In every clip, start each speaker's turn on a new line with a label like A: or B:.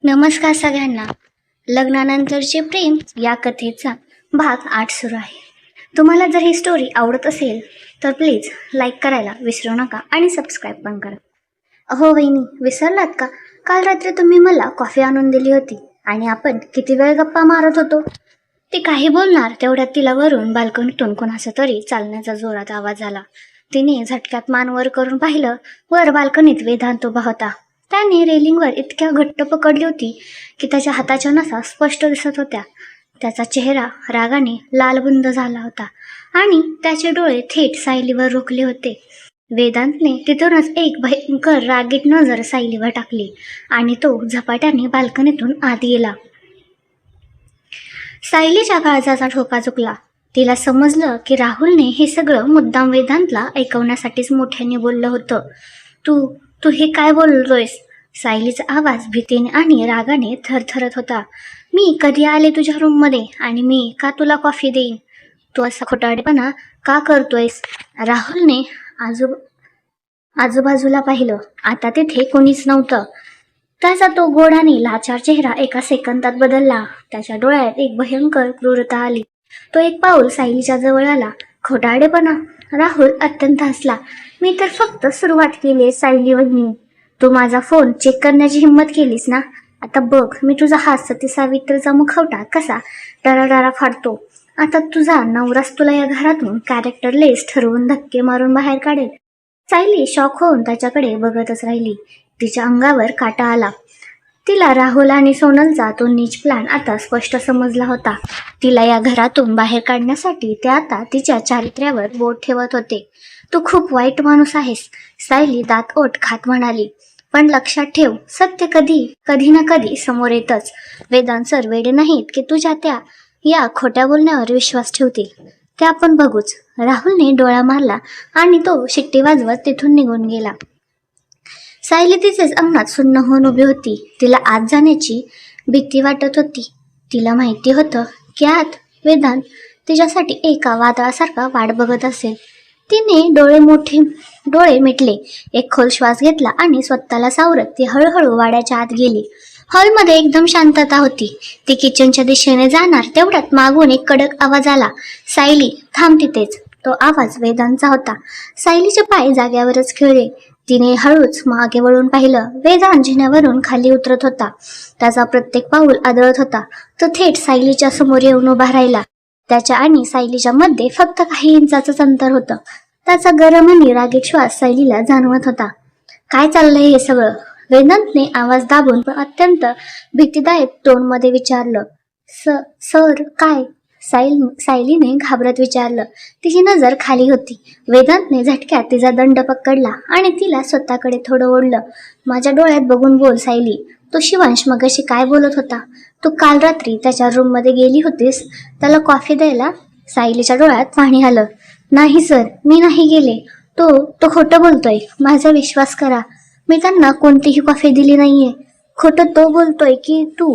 A: नमस्कार सगळ्यांना. लग्नानंतरचे प्रेम या कथेचा भाग 8 सुरू आहे. तुम्हाला जर ही स्टोरी आवडत असेल तर प्लीज लाईक करायला विसरू नका आणि सबस्क्राईब पण करा. अहो वहिनी, विसरलात का? काल रात्री तुम्ही मला कॉफी आणून दिली होती आणि आपण किती वेळ गप्पा मारत होतो. ती काही बोलणार तेवढ्यात तिला वरून बाल्कनीतून कोणाचा तरी चालण्याचा जोरात आवाज आला. तिने झटक्यात मान वर करून पाहिलं. वर बाल्कनीत वेदांत उभा होता. त्याने रेलिंगवर इतक्या घट्ट पकडली होती की त्याच्या हाताच्या नसा स्पष्ट दिसत होत्या. त्याचा चेहरा रागाने लालबुंद झाला होता आणि त्याचे डोळे थेट सायलीवर रोखले होते. वेदांतने तिथूनच एक भयंकर रागीट नजर सायलीवर टाकली आणि तो झपाट्याने बाल्कनीतून आत गेला. सायलीच्या काळजाचा ठोका चुकला. तिला समजलं की राहुलने हे सगळं मुद्दाम वेदांतला ऐकवण्यासाठीच मोठ्याने बोललं होतं. तू तू हे काय बोलतोयस? सायलीचा आवाज भीतीने आणि रागाने थरथरत होता. मी कधी आले तुझ्या रूममध्ये आणि मी का तुला कॉफी देईन? तू असा खोटारडेपणा का करतोयस? राहुलने आजूबाजूला पाहिलं. आता तिथे कोणीच नव्हतं. त्याचा तो गोड आणि लाचार चेहरा एका सेकंदात बदलला. त्याच्या डोळ्यात एक भयंकर क्रूरता आली. तो एक पाऊल सायलीच्या जवळ आला. खोटारडेपणा? राहुल अत्यंत हसला. मी तर फक्त सुरुवात केली सायली वहिनी. तू माझा फोन चेक करण्याची हिंमत केलीस ना? आता बघ मी तुझा हा सती सावित्रीचा मुखवटा कसा डराडरा फाडतो. आता तुझा नवराच तुला या घरातून कॅरेक्टरलेस ठरवून धक्के मारून बाहेर काढेल. सायली शॉक होऊन त्याच्याकडे बघतच राहिली. तिच्या अंगावर काटा आला. तिला राहुल आणि सोनलचा तो नीच प्लॅन आता स्पष्ट समजला होता. तिला या घरातून बाहेर काढण्यासाठी ते आता तिच्या चारित्र्यावर बोट ठेवत होते. तू खूप वाईट माणूस आहेस, सायली दात ओठ खात म्हणाली. पण लक्षात ठेव, सत्य कधी ना कधी समोर येतच. वेदांत सर वेडे नाहीत की तुझ्या या खोट्या बोलण्यावर विश्वास ठेवतील. ते आपण बघूच. राहुलने डोळा मारला आणि तो शिट्टी वाजवत तिथून निघून गेला. सायली तिचेच अंगणात सुन्न होऊन उभी होती. तिला आत जाण्याची भीती वाटत होती. तिला माहिती होतं की आत वेदांत तिच्यासाठी एका वादळासारखा वाट बघत असेल. तिने डोळे मिटले, एक खोल श्वास घेतला आणि स्वतःला सावरत ती हळूहळू वाड्याच्या आत गेली. हॉलमध्ये एकदम शांतता होती. ती किचनच्या दिशेने जाणार तेवढ्यात मागून एक कडक आवाज आला. सायली, थांब तिथेच. तो आवाज वेदांतचा होता. सायलीचे पाय जाग्यावरच खिळले. तिने हळूच मागे वळून पाहिलं. वेदांत जिन्यावरून खाली उतरत होता. त्याचा प्रत्येक पाऊल आदळत होता. तो थेट सायलीच्या समोर येऊन उभा राहिला. त्याच्या आणि सायलीच्या मध्ये फक्त काही इंचाचंच अंतर होतं. त्याचा गरम आणि रागीट श्वास सायलीला जाणवत होता. काय चाललंय हे सगळं? वेदांतने आवाज दाबून पण अत्यंत भीतीदायक टोनमध्ये विचारलं. सर काय? सायलीने घाबरत विचारलं. तिची नजर खाली होती. वेदांतने झटक्यात तिचा दंड पकडला आणि तिला स्वतःकडे थोडं ओढलं. माझ्या डोळ्यात बघून बोल सायली. तो शिवांश मगाशी काय बोलत होता? तू काल रात्री त्याच्या रूममध्ये गेली होतीस त्याला कॉफी द्यायला? सायलीच्या डोळ्यात पाणी आलं. नाही सर, मी नाही गेले. तो खोटं बोलतोय. माझा विश्वास करा. मी त्यांना कोणतीही कॉफी दिली नाहीये. खोटं तो बोलतोय की तू?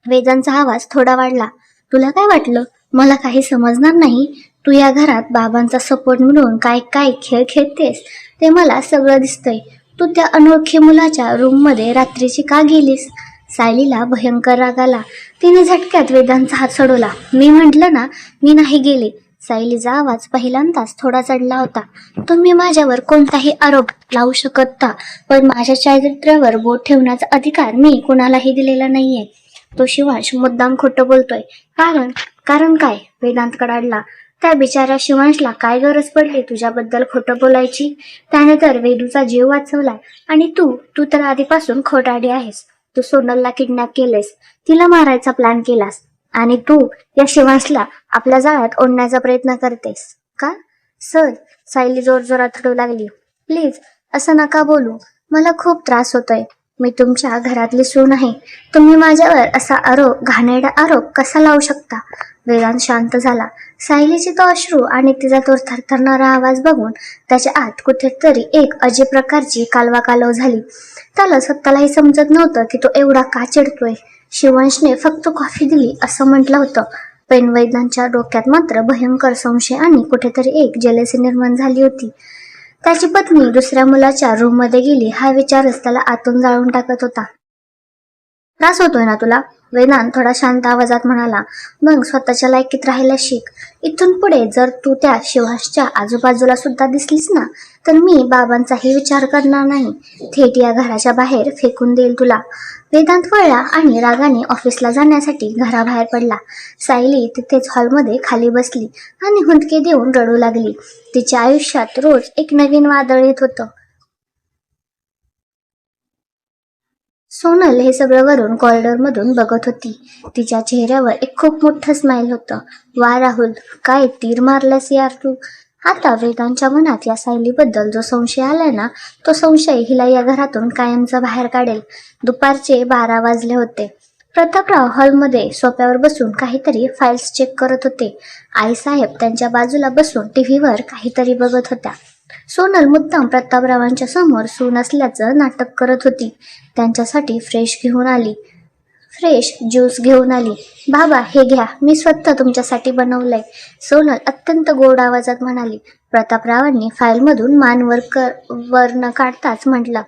A: वेदांचा आवाज थोडा वाढला. तुला काय वाटलं मला काही समजणार नाही? तू या घरात बाबांचा सपोर्ट मिळवून काय काय खेळ खेळतेस ते मला सगळं दिसतंय. तू त्या अनोळखी मुलाच्या रूममध्ये रात्रीची का गेलीस? सायलीला भयंकर राग आला. तिने झटक्यात वेदांचा हात सोडवला. मी म्हटलं ना, मी नाही गेले. सायलीचा आवाज पहिल्यांदाच थोडा चढला होता. तुम्ही माझ्यावर कोणताही आरोप लावू शकता, पण माझ्या चारित्र्यावर बोट ठेवण्याचा अधिकार मी कुणालाही दिलेला नाहीये. तो शिवांश मुद्दाम खोटं बोलतोय. कारण काय? वेदांत कडाडला. त्या बिचाऱ्या शिवांशला काय गरज पडली तुझ्याबद्दल खोटं बोलायची? त्याने तर वेदूचा जीव वाचवलाय आणि तू तर आधीपासून खोटारडी आहेस. तू सोनलला किडनॅप केलेस, तिला मारायचा प्लॅन केलास आणि तू या शिवांशला आपल्या जाळ्यात ओढण्याचा प्रयत्न करतेस का? सर, सायली जोरजोरात रडू लागली. प्लीज असं नका बोलू. मला खूप त्रास होतोय. मी तुमच्या घरातली सून आहे. तुम्ही माझ्यावर असा घाणेरडा आरोप कसा लावू शकता? वेदांत शांत झाला. सायलीचे तो अश्रू आणि तिचा तो थरथरणारा आवाज बघून त्याच्या आत कुठेतरी एक अजब प्रकारची कालवाकालव झाली. त्याला स्वतःलाही समजत नव्हतं की तो एवढा का चिडतोय. शिवांशने फक्त कॉफी दिली असं म्हटलं होतं, पण वेदांतच्या डोक्यात मात्र भयंकर संशय आणि कुठेतरी एक जेलसी निर्माण झाली होती. त्याची पत्नी दुसऱ्या मुलाच्या रूममध्ये गेली हा विचारच त्याला आतून जाळून टाकत होता. त्रास होतोय ना तुला? वेदांत थोडा शांत आवाजात म्हणाला. मग स्वतःच्या लायकीत राहायला शिक. इथून पुढे जर तू त्या शिवासच्या आजूबाजूला सुद्धा दिसलीस ना, तर मी बाबांचाही विचार करणार नाही. थेट या घराच्या बाहेर फेकून देईल तुला. वेदांत वळला आणि रागाने ऑफिसला जाण्यासाठी घराबाहेर पडला. सायली तिथेच हॉलमध्ये खाली बसली आणि हुंदके देऊन रडू लागली. तिच्या आयुष्यात रोज एक नवीन वादळ येत होतं. सोनल हे सगळं वरून कॉरिडॉरमधून बघत होती. तिच्या चेहऱ्यावर एक खूप मोठं स्माईल होतं. वा राहुल, काय तीर मारलास यार तू. आता वेदांच्या मनात या सायलीबद्दल जो संशय आलाय ना, तो संशय हिला या घरातून कायमचा बाहेर काढेल. दुपारचे 12 वाजले होते. प्रतापराव हॉलमध्ये सोफ्यावर बसून काहीतरी फाईल्स चेक करत होते. आईसाहेब त्यांच्या बाजूला बसून टीव्हीवर काहीतरी बघत होत्या. सोनल मुद्दाम प्रतापरावांच्या समोर सून असल्याचं नाटक करत होती. त्यांच्यासाठी फ्रेश ज्यूस घेऊन आली. बाबा हे घ्या, मी स्वतः तुमच्यासाठी बनवलंय, सोनल अत्यंत गोड आवाजात म्हणाली. प्रतापरावांनी फाईलमधून मान वर न काढताच म्हटलं,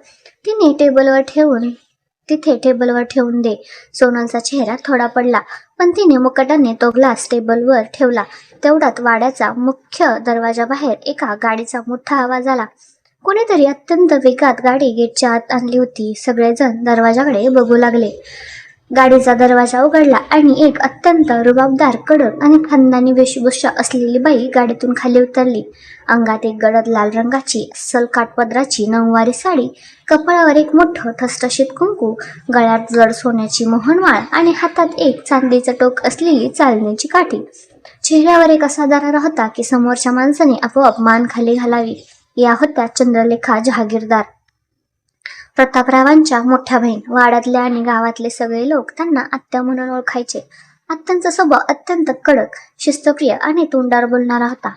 A: तिथे टेबलवर ठेवून दे. सोनलचा चेहरा थोडा पडला, पण तिने मुकाट्याने तो ग्लास टेबलवर ठेवला. तेवढ्यात वाड्याचा मुख्य दरवाजाबाहेर एका गाडीचा मोठा आवाज आला. कोणीतरी अत्यंत वेगात गाडी गेटच्या आत आणली होती. सगळेजण दरवाजाकडे बघू लागले. गाडीचा दरवाजा उघडला आणि एक अत्यंत रुबाबदार, कडक आणि खानदानी वेशभूषा असलेली बाई गाडीतून खाली उतरली. अंगात एक गडद लाल रंगाची अस्सल काठपदराची नऊवारी साडी, कपाळावर एक मोठं ठसठशीत कुंकू, गळ्यात जड सोन्याची मोहनमाळ आणि हातात एक चांदीचं टोक असलेली चालण्याची काठी. चेहऱ्यावर एक असा दरारा होता की समोरच्या माणसाने आपोआप मान खाली घालावी. या होत्या चंद्रलेखा जहागीरदार, प्रतापरावांच्या मोठ्या बहीण. वाड्यातले आणि गावातले सगळे लोक त्यांना आत्या म्हणून ओळखायचे. आत्यांचा स्वभाव अत्यंत कडक, शिस्तप्रिय आणि तोंडावर बोलणारा होता.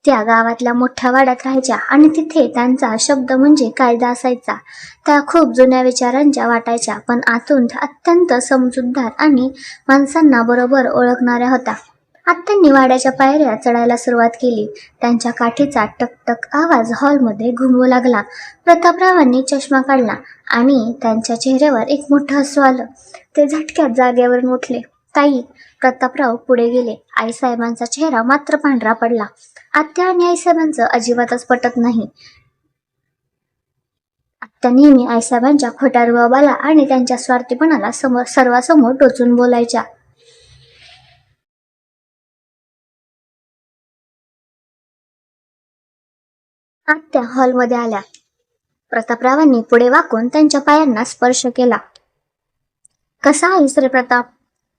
A: त्या गावातल्या मोठ्या वाड्यात राहायच्या आणि तिथे त्यांचा शब्द म्हणजे कायदा असायचा. त्या खूप जुन्या विचारांच्या वाटायच्या, पण आतून त्या अत्यंत समजूतदार आणि माणसांना बरोबर ओळखणाऱ्या होत्या. आत्यांनी वाड्याच्या पायऱ्या चढायला सुरुवात केली. त्यांच्या काठीचा टकटक आवाज हॉलमध्ये घुमू लागला. प्रतापरावांनी चष्मा काढला आणि त्यांच्या चेहऱ्यावर एक मोठं हसू आलं. ते झटक्यात जागेवरून उठले. ताई, प्रतापराव पुढे गेले. आईसाहेबांचा चेहरा मात्र पांढरा पडला. आत्या आणि आईसाहेबांचं अजिबातच पटत नाही. आत्या नेहमी आईसाहेबांच्या खोट्या रुबाबाला आणि त्यांच्या स्वार्थीपणाला सर्वांसमोर टोचून बोलायच्या. आत्या हॉलमध्ये आल्या. प्रतापरावांनी पुढे वाकून त्यांच्या पायांना स्पर्श केला. कसा आहेस रे प्रताप?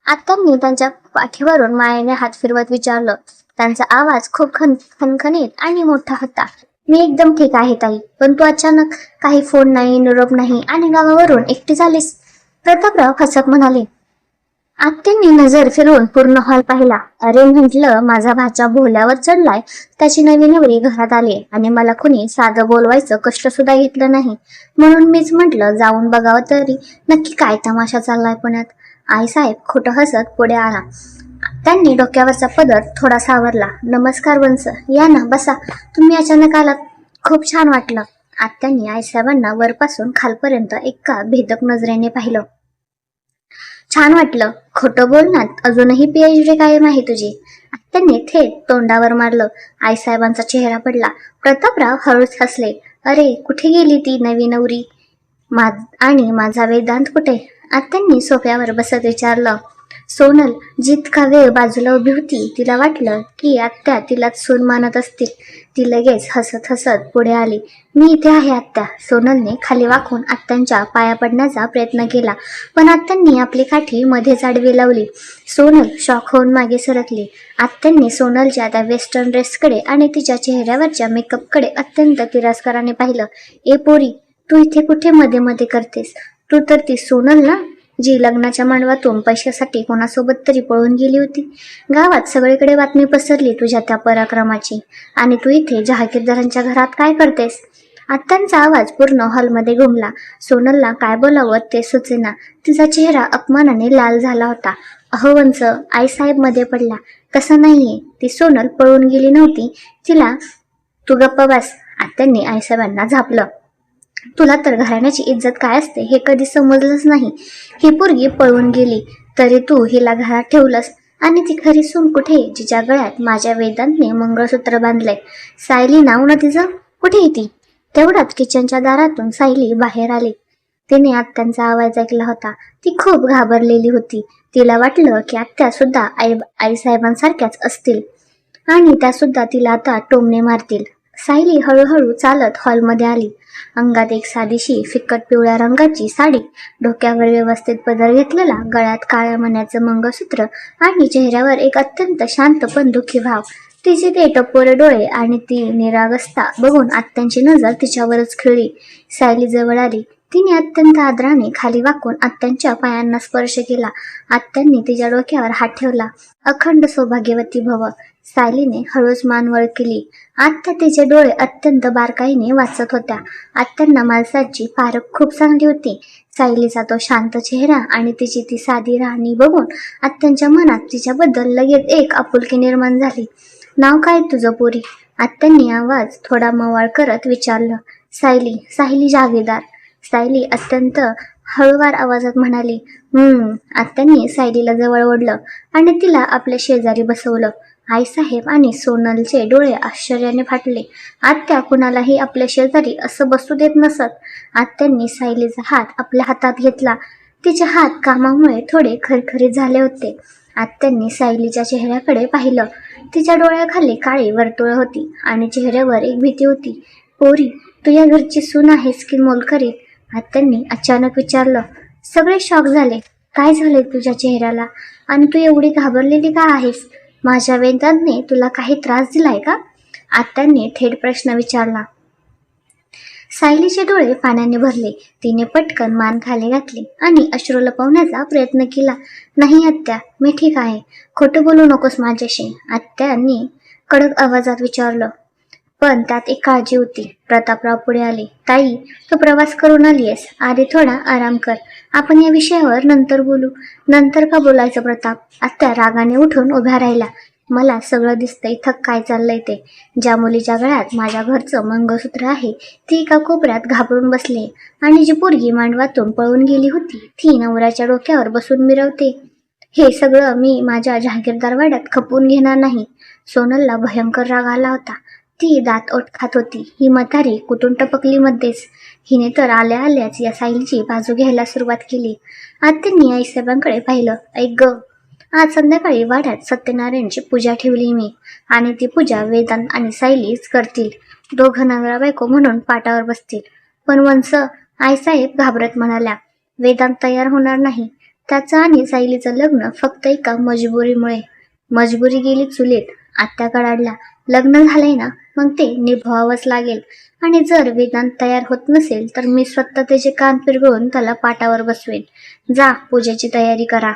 A: आत्यांनी त्यांच्या पाठीवरून मायेने हात फिरवत विचारलं. त्यांचा आवाज खूप खणखणीत आणि मोठा होता. मी एकदम ठीक आहे ताई, पण तू अचानक काही फोन नाही, निरोप नाही आणि गावावरून एकटी झालीस. प्रतापराव हसत म्हणाले. आत्यांनी नजर फिरवून पूर्ण हॉल पाहिला. अरे म्हटलं, माझा भाचा भोल्यावर चढलाय. त्याची नवी नवरी घरात आली आणि मला कुणी साधं बोलवायचं कष्ट सुद्धा घेतलं नाही. म्हणून मीच म्हटलं जाऊन बघावं तरी नक्की काय तमाशा चाललाय पुण्यात. आईसाहेब खोटं हसत पुढे आला. त्यांनी डोक्यावरचा पदर थोडा सावरला. नमस्कार वंस, या ना बसा. तुम्ही अचानक आलात, खूप छान वाटलं. आत्यांनी आईसाहेबांना वरपासून खालपर्यंत एका भेदक नजरेने पाहिलं. छान वाटलं, खोटं बोलण्यात अजूनही PhD कायम आहे तुझी. त्यांनी थेट तोंडावर मारलं. आईसाहेबांचा चेहरा पडला. प्रतापराव हळूच हसले. अरे कुठे गेली ती नवी नवरी? आणि माझा वेदांत कुठे? आत्यांनी सोफ्यावर बसत विचारलं. सोनल जितका वेळ बाजूला उभी होती, तिला वाटलं की आत्या तिलाच सून मानत असतील. ती लगेच हसत हसत पुढे आली. मी इथे आहे आत्या. सोनलने खाली वाकून आत्यांच्या पाया पडण्याचा प्रयत्न केला, पण आत्यांनी आपली काठी मध्येच आडवी लावली. सोनल शॉक होऊन मागे सरकली. आत्यांनी सोनलच्या त्या वेस्टर्न ड्रेसकडे आणि तिच्या चेहऱ्यावरच्या मेकअपकडे अत्यंत तिरस्काराने पाहिलं. ए पोरी, तू इथे कुठे मध्ये मध्ये करतेस? तू तर ती सोनल ना, जी लग्नाच्या मांडवातून पैशासाठी कोणासोबत तरी पळून गेली होती. गावात सगळीकडे बातमी पसरली तुझ्या त्या पराक्रमाची, आणि तू इथे जहागीरदारांच्या घरात काय करतेस? आत्यांचा आवाज पूर्ण हॉलमध्ये घुमला. सोनलला काय बोलावं ते सुचेना. तिचा चेहरा अपमानाने लाल झाला होता. अहो वंस, आईसाहेब मध्ये पडला. तसं नाहीये, ती सोनल पळून गेली नव्हती. तिला तू गप्प बस. आत्यांनी आईसाहेबांना झापलं. तुला तर घराण्याची इज्जत काय असते हे कधी समजलंच नाही. ही पोरगी पळून गेली तरी तू हिला घरात ठेवलंस, आणि ती खरी सून कुठे, जिच्या गळ्यात माझ्या वेदांतने मंगळसूत्र बांधलंय? सायली नाव ना तिचं, कुठे आहे ती? तेवढ्यात किचनच्या दारातून सायली बाहेर आली. तिने आत्यांचा आवाज ऐकला होता. ती खूप घाबरलेली होती. तिला वाटलं की आत्या सुद्धा आईसाहेबांसारख्याच असतील आणि त्या सुद्धा तिला आता टोमणे मारतील. सायली हळूहळू चालत हॉलमध्ये आली. अंगात एक साधीशी फिकट पिवळ्या रंगाची साडी, डोक्यावर व्यवस्थित पदर घेतलेला, गळ्यात काळ्या मण्याचं मंगळसूत्र आणि चेहऱ्यावर एक अत्यंत शांत पण दुःखी भाव. तिचे ते टपोरे डोळे आणि ती निरागसता बघून आत्यांची नजर तिच्यावरच खिळली. सायली जवळ आली. तिने अत्यंत आदराने खाली वाकून आत्यांच्या पायांना स्पर्श केला. आत्यांनी तिच्या डोक्यावर हात ठेवला. अखंड सौभाग्यवती भव. सायलीने हळूच मान वर केली. आत्या तिचे डोळे अत्यंत बारकाईने वाचत होत्या. आत्यांना माणसाची पारख खूप चांगली होती. सायलीचा तो शांत चेहरा आणि तिची ती साधी राहणी बघून आत्यांच्या मनात तिच्याबद्दल लगेच एक आपुलकी निर्माण झाली. नाव काय तुझं पोरी? आत्यांनी आवाज थोडा मवाळ करत विचारलं. सायली. सायली जागीरदार. सायली अत्यंत हळूवार आवाजात म्हणाली. आत्यांनी सायलीला जवळ ओढलं आणि तिला आपल्या शेजारी बसवलं. आईसाहेब आणि सोनलचे डोळे आश्चर्याने फाटले. आत्या कुणालाही आपल्या शेजारी असं बसू देत नसत. आत्यांनी सायलीचा हात आपल्या हातात घेतला. तिचे हात कामामुळे थोडे खरखरीत झाले होते. आत्यांनी सायलीच्या चेहऱ्याकडे पाहिलं. तिच्या डोळ्याखाली काळी वर्तुळं होती आणि चेहऱ्यावर एक भीती होती. पोरी, तू या घरची सून आहेस की मोलकरीण? आत्यांनी अचानक विचारलं. सगळे शॉक झाले. काय झालंय तुझ्या चेहऱ्याला आणि तू एवढी घाबरलेली का आहेस? माझ्या वेदांतने तुला काही त्रास दिलाय का? आत्यांनी थेट प्रश्न विचारला. सायलीचे डोळे पाण्याने भरले. तिने पटकन मान खाली घातली आणि अश्रू लपवण्याचा प्रयत्न केला. नाही आत्या, मी ठीक आहे. खोटं बोलू नकोस माझ्याशी, आत्यांनी कडक आवाजात विचारलं. पण त्यात एक काळजी होती. प्रतापराव पुढे आले. ताई, तू प्रवास करून आलीयस, आधी थोडा आराम कर. आपण या विषयावर नंतर बोलू. नंतर का बोलायचं प्रताप? आत्या रागाने उठून उभ्या राहिला. मला सगळं दिसतंय इथं काय चाललंय ते. ज्या मुलीच्या गळ्यात माझ्या घरचं मंगळसूत्र आहे ती एका कोपऱ्यात घाबरून बसले आणि जी पोरगी मांडवातून पळून गेली होती ती नवऱ्याच्या डोक्यावर बसून मिरवते. हे सगळं मी माझ्या जहागीरदार वाड्यात खपवून घेणार नाही. सोनलला भयंकर राग आला होता. ती दात ओठ खात होती. ही म्हातारी कुठून टपकली मध्येच. हिने तर आल्या आल्याच या सायलीची बाजू घ्यायला सुरुवात केली. आत्यांनी आईसाहेबांकडे पाहिलं. ऐक ग, आज संध्याकाळी वाड्यात सत्यनारायणची पूजा ठेवली मी आणि ती पूजा वेदांत आणि सायलीच करतील. दोघं नवरा बायको म्हणून पाटावर बसतील. पण वंस, आईसाहेब घाबरत म्हणाल्या. वेदांत तयार होणार नाही. त्याचं आणि सायलीचं लग्न फक्त एका मजबुरीमुळे. मजबुरी गेली चुलीत. आत्या कडाडल्या. लग्न झालंय ना, मग ते निभवावंच लागेल. आणि जर वेदांत तयार होत नसेल तर मी स्वतः त्याचे कान पिरगळून त्याला पाटावर बसवेन. जा, पूजेची तयारी करा.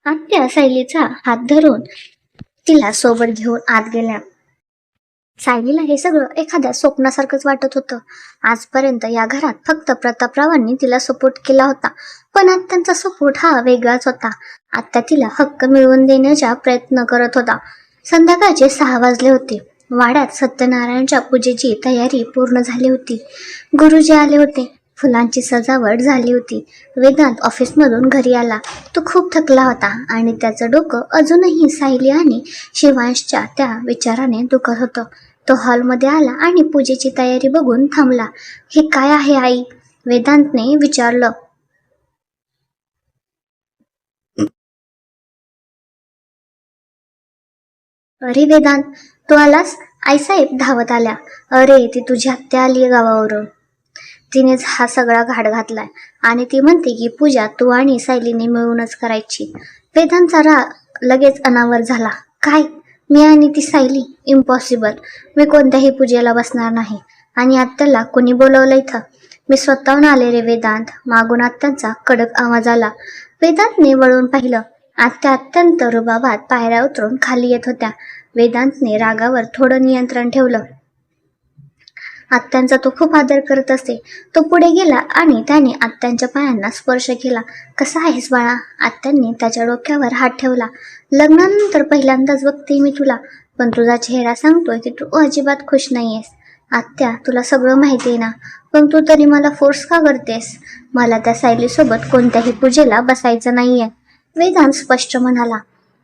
A: आत्या सायलीचा हात धरून तिला सोबत घेऊन आत गेल्या. सायलीला हे सगळं एखाद्या स्वप्नासारखंच वाटत होतं. आजपर्यंत या घरात फक्त प्रतापरावांनी तिला सपोर्ट केला होता, पण आत्यांचा सपोर्ट हा वेगळाच होता. आत्या तिला हक्क मिळवून देण्याचा प्रयत्न करत होता. संध्याकाळचे 6 वाजले होते. वाड्यात सत्यनारायणच्या पूजेची तयारी पूर्ण झाली होती. गुरुजी आले होते. फुलांची सजावट झाली होती. वेदांत ऑफिसमधून घरी आला. तो खूप थकला होता आणि त्याचं डोकं अजूनही सायली आणि शिवांशच्या त्या विचाराने दुखत होतं. तो हॉलमध्ये आला आणि पूजेची तयारी बघून थांबला. हे काय आहे आई? वेदांतने विचारलं. अरे वेदांत, तू आलास? आईसाहेब धावत आल्या. अरे, ती तुझी आत्या आली गावावरून. तिनेच हा सगळा घाट घातलाय आणि ती म्हणते की पूजा तू आणि सायलीने मिळूनच करायची. वेदांतचा राग लगेच अनावर झाला. काय? मी आणि ती सायली? इम्पॉसिबल. मी कोणत्याही पूजेला बसणार नाही. आणि आत्याला कोणी बोलवलं इथं? मी स्वतःहून आले रे वेदांत. मागून आत्यांचा कडक आवाज आला. वेदांतने वळून पाहिलं. आत्या अत्यंत रुबाबात पायऱ्या उतरून खाली येत होत्या. वेदांतने रागावर थोडं नियंत्रण ठेवलं. आत्यांचा तो खूप आदर करत असे. तो पुढे गेला आणि त्याने आत्यांच्या पायांना स्पर्श केला. कसा आहेस बाळा? आत्यांनी त्याच्या डोक्यावर हात ठेवला. लग्नानंतर पहिल्यांदाच बघते मी तुला, पण तुझा चेहरा सांगतोय की तू अजिबात खुश नाहीयेस. आत्या, तुला सगळं माहिती आहे ना, पण तू तरी मला फोर्स का करतेस? मला त्या सायलीसोबत कोणत्याही पूजेला बसायचं नाहीये, वेदांत स्पष्ट म्हणाला.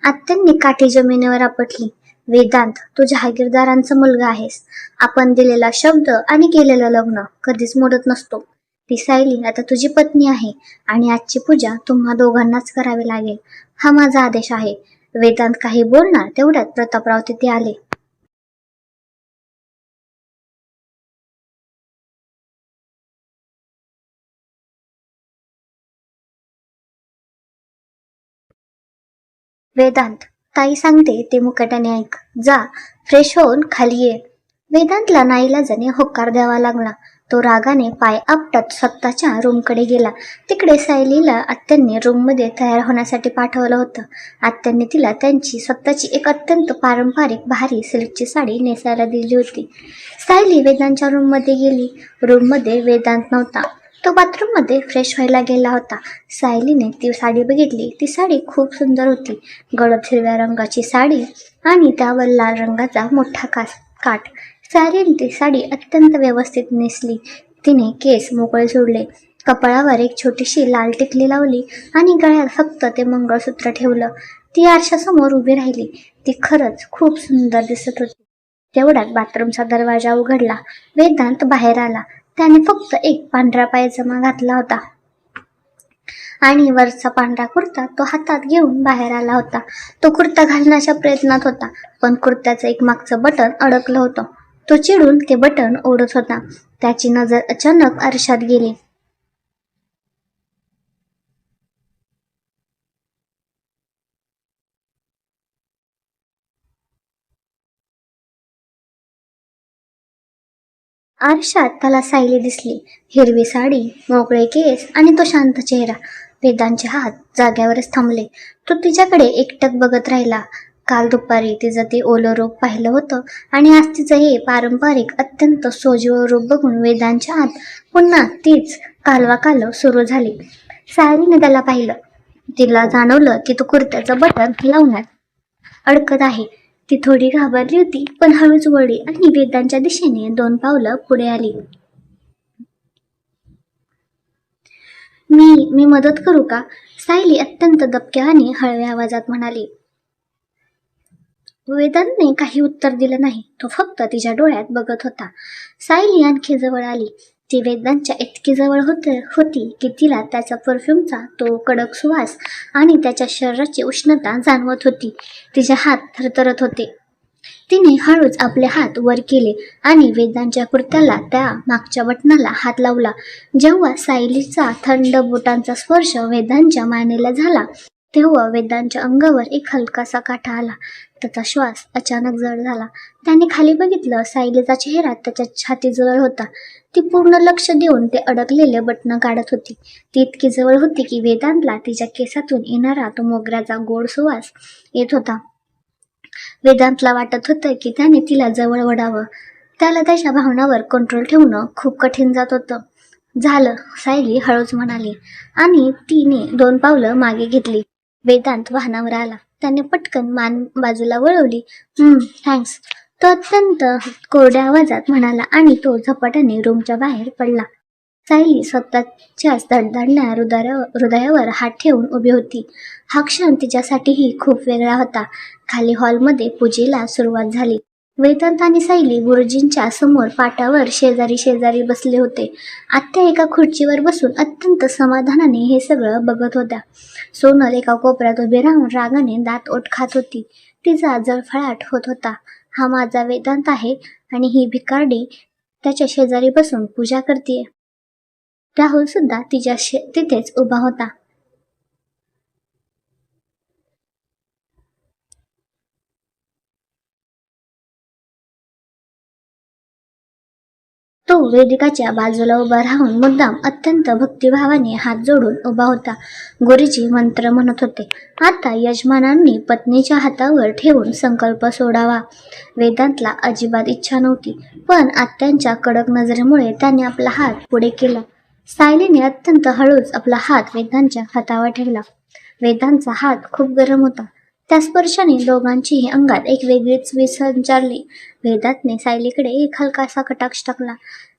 A: आत्यांनी काठी जमिनीवर आपटली. वेदांत, तू जहागीरदारांचा मुलगा आहेस. आपण दिलेला शब्द आणि केलेलं लग्न कधीच मोडत नसतो. ती सायली आता तुझी पत्नी आहे आणि आजची पूजा तुम्हा दोघांनाच करावी लागेल. हा माझा आदेश आहे. वेदांत काही बोलणार तेवढ्यात प्रतापराव तिथे आले. वेदांत, ताई सांगते ते मुकाट्याने ऐक. जा, फ्रेश होऊन खाली ये. वेदांतला नाईलाजाने होकार द्यावा लागला. तो रागाने पाय आपटत स्वतःच्या रूमकडे गेला. तिकडे सायलीला आत्यांनी रूममध्ये तयार होण्यासाठी पाठवलं होतं. आत्यांनी तिला त्यांची स्वतःची एक अत्यंत पारंपरिक भारी सिल्कची साडी नेसायला दिली होती. सायली वेदांतच्या रूममध्ये गेली. रूममध्ये वेदांत नव्हता. तो बाथरूममध्ये फ्रेश व्हायला गेला होता. सायलीने ती साडी बघितली. ती साडी खूप सुंदर होती. गडद हिरव्या रंगाची साडी आणि त्यावर लाल रंगाचा मोठा काठ. सायलीने ती साडी अत्यंत व्यवस्थित नेसली. तिने केस मोकळे सोडले, कपाळावर एक छोटीशी लाल टिकली लावली आणि गळ्यात फक्त ते मंगळसूत्र ठेवलं. ती आरशासमोर उभी राहिली. ती खरंच खूप सुंदर दिसत होती. तेवढ्यात बाथरूमचा दरवाजा उघडला. वेदांत बाहेर आला. त्याने फक्त एक पांढरा पायजमा घातला होता आणि वरचा पांढरा कुर्ता तो हातात घेऊन बाहेर आला होता. तो कुर्ता घालण्याच्या प्रयत्नात होता, पण कुर्त्याचं एक मागचं बटन अडकलं होतं. तो चिडून ते बटन ओढत होता. त्याची नजर अचानक आरशात गेली. आरशात त्याला सायली दिसली. हिरवी साडी, मोकळे केस आणि तो शांत चेहरा. वेदांचे हात जाग्यावरच थांबले. तो तिच्याकडे एकटक बघत राहिला. काल दुपारी तिचं ते ओलं रूप पाहिलं होतं आणि आज तिचं हे पारंपरिक अत्यंत सोज्वळ रूप बघून वेदांच्या आत पुन्हा तीच कालवाकालव सुरू झाली. सायलीने त्याला पाहिलं. तिला जाणवलं की तो कुर्त्याचं बटन लावण्यात अडकत आहे. ती थोडी घाबरली होती, पण हळूच वळली आणि वेदांच्या दिशेने 2 पावलं पुढे आली. मी मदत करू का? सायली अत्यंत दबक्या आणि हळव्या आवाजात म्हणाली. वेदांतने काही उत्तर दिलं नाही. तो फक्त तिच्या डोळ्यात बघत होता. सायली आणखी जवळ आली. ती वेदांतच्या इतकी जवळ होती की तिला त्याचा परफ्यूमचा तो कडक सुवास आणि त्याच्या शरीराची उष्णता जाणवत होती. तिचे हात थरथरत होते. तिने हळूच आपले हात वर केले आणि वेदांच्या कुर्त्याला त्या मागच्या बटनाला हात लावला. जेव्हा सायलीचा थंड बोटांचा स्पर्श वेदांच्या मानेला झाला, तेव्हा वेदांच्या अंगावर एक हलकासा काटा आला. त्याचा श्वास अचानक जड झाला. त्याने खाली बघितलं. सायलीचा चेहरा त्याच्या छातीजवळ होता. ती पूर्ण लक्ष देऊन ते अडकलेले बटणं काढत होती. ती इतकी जवळ होती की वेदांतला तिच्या केसातून येणारा तो मोगऱ्याचा गोड सुवास येत होता. वेदांतला वाटत होतं की त्याने तिला जवळ ओढावं. त्याला त्याच्या भावनावर कंट्रोल ठेवणं खूप कठीण जात होतं. झालं, सायली हळूच म्हणाली आणि तिने 2 पावलं मागे घेतली. वेदांत वाहनावर आला. त्याने पटकन मान बाजूला वळवली. थँक्स, तो अत्यंत कोरड्या आवाजात म्हणाला आणि तो झपाट्याने रूमच्या बाहेर पडला. सायली स्वतःच्याच धडधडणाऱ्या हृदयावर हात ठेवून उभी होती. हा क्षण तिच्यासाठीही खूप वेगळा होता. खाली हॉलमध्ये पूजेला सुरुवात झाली. वेदांत आणि सायली गुरुजींच्या समोर पाटावर शेजारी शेजारी बसले होते. आत्या एका खुर्चीवर बसून अत्यंत समाधानाने हे सगळं बघत होत्या. सोनल एका कोपऱ्यात उभी राहून रागाने दात ओठ खात होती. तिचा जळफळाट होत होता. हा माझा वेदांत आहे आणि ही भिकारडी त्याच्या शेजारी बसून पूजा करते. राहुल सुद्धा तिथेच उभा होता. तो तो वेदिकाच्या बाजूला उभा राहून मुद्दाम अत्यंत भक्तिभावाने हात जोडून उभा होता. गुरुजी मंत्र म्हणत होते. आता यजमानांनी पत्नीच्या हातावर ठेवून संकल्प सोडावा. वेदांतला अजिबात इच्छा नव्हती, पण आत्यांच्या कडक नजरेमुळे त्याने आपला हात पुढे केला. सायलीने अत्यंत हळूच आपला हात वेदांच्या हातावर ठेवला. वेदांचा हात खूप गरम होता. त्या स्पर्शाने दोघांचीही अंगात एक वेगळीच वीज संचारली. वेदांतने सायलीकडे एक हलकासा कटाक्ष टाकला.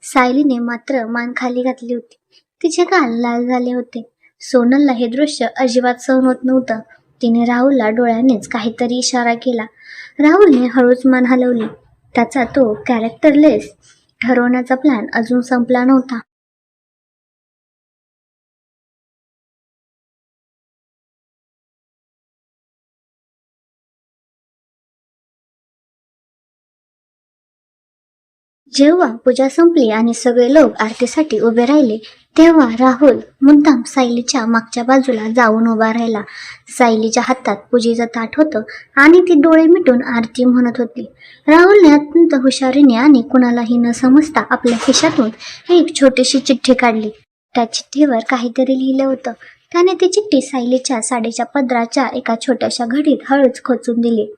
A: सायलीने मात्र मान खाली घातली होती. तिचे गाल लाल झाले होते. सोनलला हे दृश्य अजिबात सहन होत नव्हतं. तिने राहुलला डोळ्यानेच काहीतरी इशारा केला. राहुलने हळूच मान हलवली. त्याचा तो कॅरेक्टरलेस ठरवण्याचा प्लॅन अजून संपला नव्हता. जेव्हा पूजा संपली आणि सगळे लोक आरतीसाठी उभे राहिले, तेव्हा राहुल मुद्दाम सायलीच्या मागच्या बाजूला जाऊन उभा राहिला. सायलीच्या हातात पूजेचं ताट होतं आणि ती डोळे मिटून आरती म्हणत होती. राहुलने अत्यंत हुशारीने आणि कुणालाही न समजता आपल्या खिशातून एक छोटीशी चिठ्ठी काढली. त्या चिठ्ठीवर काहीतरी लिहिलं होतं. त्याने ती चिठ्ठी सायलीच्या साडीच्या पदराच्या एका छोट्याशा घडीत हळूच खोचून दिली.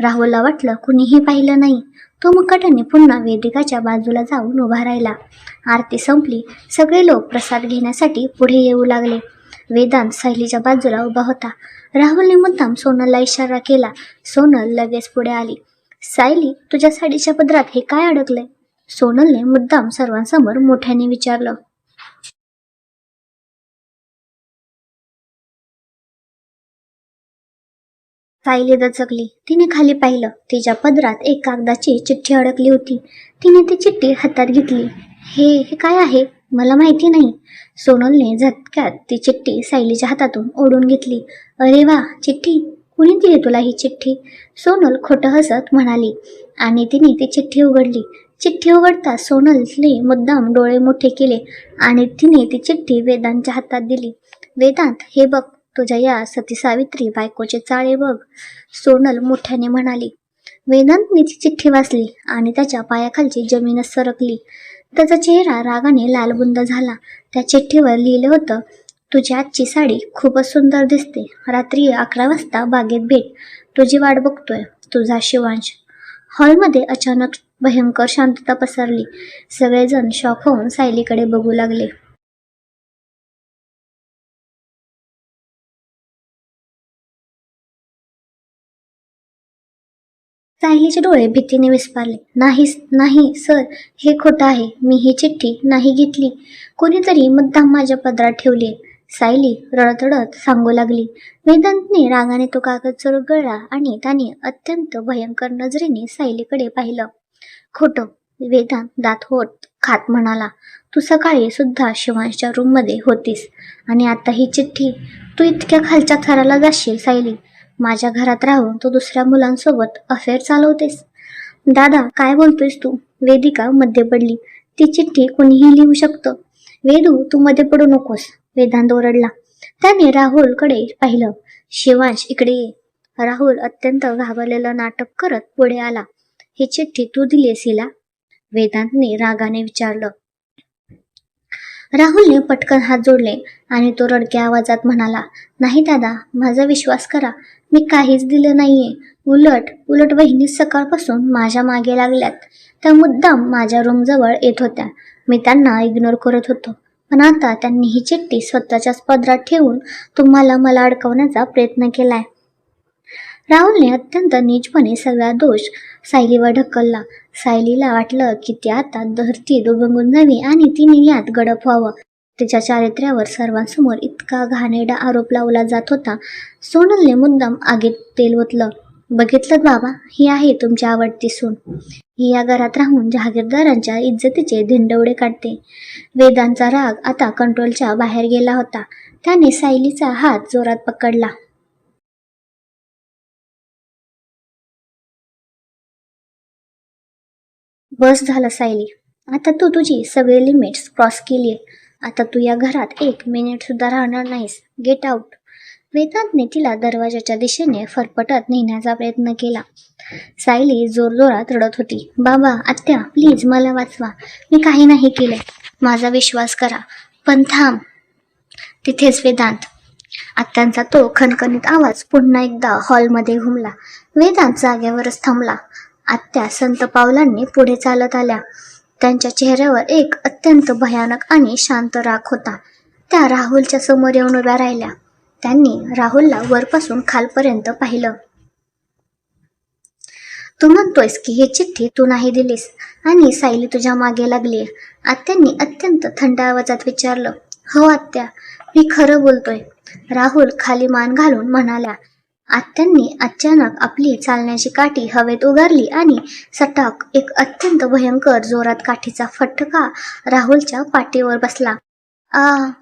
A: राहुलला वाटलं कुणीही पाहिलं नाही. तो मुकाट्याने पुन्हा वेदिकाच्या बाजूला जाऊन उभा राहिला. आरती संपली. सगळे लोक प्रसाद घेण्यासाठी पुढे येऊ लागले. वेदांत सायलीच्या बाजूला उभा होता. राहुलने मुद्दाम सोनलला इशारा केला. सोनल लगेच पुढे आली. सायली, तुझ्या साडीच्या पदरात हे काय अडकलंय? सोनलने मुद्दाम सर्वांसमोर मोठ्याने विचारलं. सायली दचकली. तिने खाली पाहिलं. तिच्या पदरात एक कागदाची चिठ्ठी अडकली होती. तिने ती चिठ्ठी हातात घेतली. हे काय आहे? मला माहिती नाही. सोनलने झटक्यात ती चिठ्ठी सायलीच्या हातातून ओढून घेतली. अरे वा, चिठ्ठी? कुणी दिली तुला ही चिठ्ठी? सोनल खोटं हसत म्हणाली आणि तिने ती चिठ्ठी उघडली. चिठ्ठी उघडता सोनलने मुद्दाम डोळे मोठे केले आणि तिने ती चिठ्ठी वेदांतच्या हातात दिली. वेदांत, हे बघ, तुझ्या या सती सावित्री बायकोचे चाळे बघ, सोनल मोठ्याने म्हणाली. वेदांतने ती चिठ्ठी वाचली आणि त्याच्या पायाखालची जमीनच सरकली. त्याचा चेहरा रागाने लालबुंद झाला. त्या चिठ्ठीवर लिहिलं होतं, तुझी आजची साडी खूपच सुंदर दिसते. रात्री 11 वाजता बागेत भेट. तुझी वाट बघतोय. तुझा शिवांश. हॉलमध्ये अचानक भयंकर शांतता पसरली. सगळेजण शॉक होऊन सायलीकडे बघू लागले. सायलीचे डोळे भीतीने विस्फारले. नाही सर, हे खोटं आहे. मी ही चिठ्ठी नाही घेतली. कोणीतरी मुद्दाम माझ्या पदरात ठेवली. सायली रडत सांगू लागली. वेदांतने रागाने तो कागद चुरगळला आणि त्याने अत्यंत भयंकर नजरेने सायलीकडे पाहिलं. खोटं, वेदांत दात होत खात म्हणाला. तू सकाळी सुद्धा शिवांशच्या रूममध्ये होतीस आणि आता ही चिठ्ठी. तू इतक्या खालच्या थराला जाशील सायली. माझ्या घरात राहून तू दुसऱ्या मुलांसोबत अफेअर चालवतेस. दादा, काय बोलतोयस तू? वेदिका मध्ये पडली. ती चिठ्ठी कोणीही लिहू शकतं. वेदू, तू मध्ये पडू नकोस, वेदांत ओरडला. त्याने राहुलकडे पाहिलं. शिवांश, इकडे ये. राहुल अत्यंत घाबरलेलं नाटक करत पुढे आला. ही चिठ्ठी तू दिलीस हिला? वेदांतने रागाने विचारलं. राहुलने पटकन हात जोडले आणि तो रडक्या आवाजात म्हणाला, नाही दादा, माझा विश्वास करा, मी काहीच दिलं नाहीये. उलट वहिनी सकाळपासून माझ्या मागे लागल्यात. त्या मुद्दाम माझ्या रूमजवळ येत होत्या. मी त्यांना इग्नोर करत होतो, पण आता त्यांनी ही चिठ्ठी स्वतःच्याच पदरात ठेवून तुम्हाला मला अडकवण्याचा प्रयत्न केलाय. राहुलने अत्यंत नीचपणे सगळा दोष सायलीवर ढकलला. सायलीला वाटलं की ती आता धरती दुभंगून जावी आणि तिने यात गडप व्हावं. तिच्या चारित्र्यावर सर्वांसमोर इतका घाणेरडा आरोप लावला जात होता. सोनलने मुद्दाम आगीत तेल ओतलं. बघितलं बाबा, ही आहे तुमची आवडती सून. ही या घरात राहून जहागीरदारांच्या इज्जतीचे धिंडवडे काढते. वेदांचा राग आता कंट्रोलच्या बाहेर गेला होता. त्याने सायलीचा हात जोरात पकडला. बस झालं सायली, आता तू तुझी सगळी लिमिट्स क्रॉस केली. आता तू या घरात 1 मिनिट सुद्धा राहणार नाहीस. Get out. वेदांतने तिला दरवाजाच्या दिशेने फरफटत नेण्याचा प्रयत्न केला. सायली जोरजोरात रडत होती. बाबा, आत्या, प्लीज मला वाचवा. मी काही नाही केलं. माझा विश्वास करा. पण थांब. तिथेच वेदांत. आत्यांचा तो खणखणीत आवाज पुन्हा एकदा हॉलमध्ये घुमला. वेदांत जागेवरच थांबला. आत्या संत पावलांनी पुढे चालत आल्या. त्यांच्या चेहऱ्यावर एक अत्यंत भयानक आणि शांत राग होता. त्या राहुलच्या समोर येऊन उभ्या राहिल्या. त्यांनी राहुलला वरपासून खालपर्यंत पाहिलं. तू म्हणतोयस की ही चिठ्ठी तू नाही दिलीस आणि सायली तुझ्या मागे लागलीय? आत्यांनी अत्यंत थंड आवाजात विचारलं. हो आत्या, मी खरं बोलतोय, राहुल खाली मान घालून म्हणाल्या. आत्यांनी अचानक आपली चालण्याची काठी हवेत उगारली आणि सटाक एक अत्यंत भयंकर जोरात काठीचा फटका राहुलच्या पाठीवर बसला.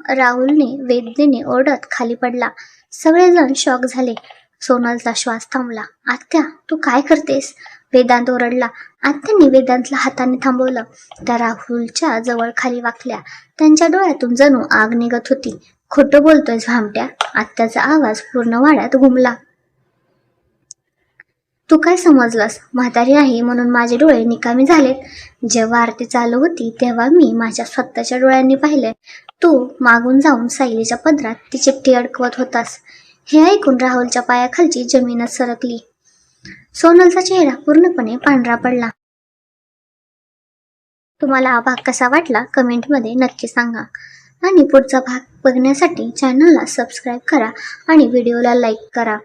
A: राहुलने वेदनेने ओरडत खाली पडला. सगळेजण शॉक झाले. सोनलचा श्वास थांबला. आत्या, तू काय करतेस? वेदांत ओरडला. आत्यांनी वेदांतला हाताने थांबवलं. त्या राहुलच्या जवळ खाली वाकल्या. त्यांच्या डोळ्यातून जणू आग निघत होती. खोटं बोलतोयस भामट्या? आत्याचा आवाज पूर्ण वाड्यात घुमला. तू काय समजलंस? म्हातारी आहे म्हणून माझे डोळे निकामी झालेत? जेव्हा आरती चालू होती तेव्हा मी माझ्या स्वतःच्या डोळ्यांनी पाहिले. तू मागून जाऊन सायलीच्या पदरात ती चिठ्ठी अडकवत होतास. हे ऐकून राहुलच्या पायाखालची जमीनच सरकली. सोनलचा चेहरा पूर्णपणे पांढरा पडला. तुम्हाला हा भाग कसा वाटला कमेंटमध्ये नक्की सांगा आणि पुढचा भाग बघण्यासाठी चॅनलला सबस्क्राईब करा आणि व्हिडिओला लाईक करा.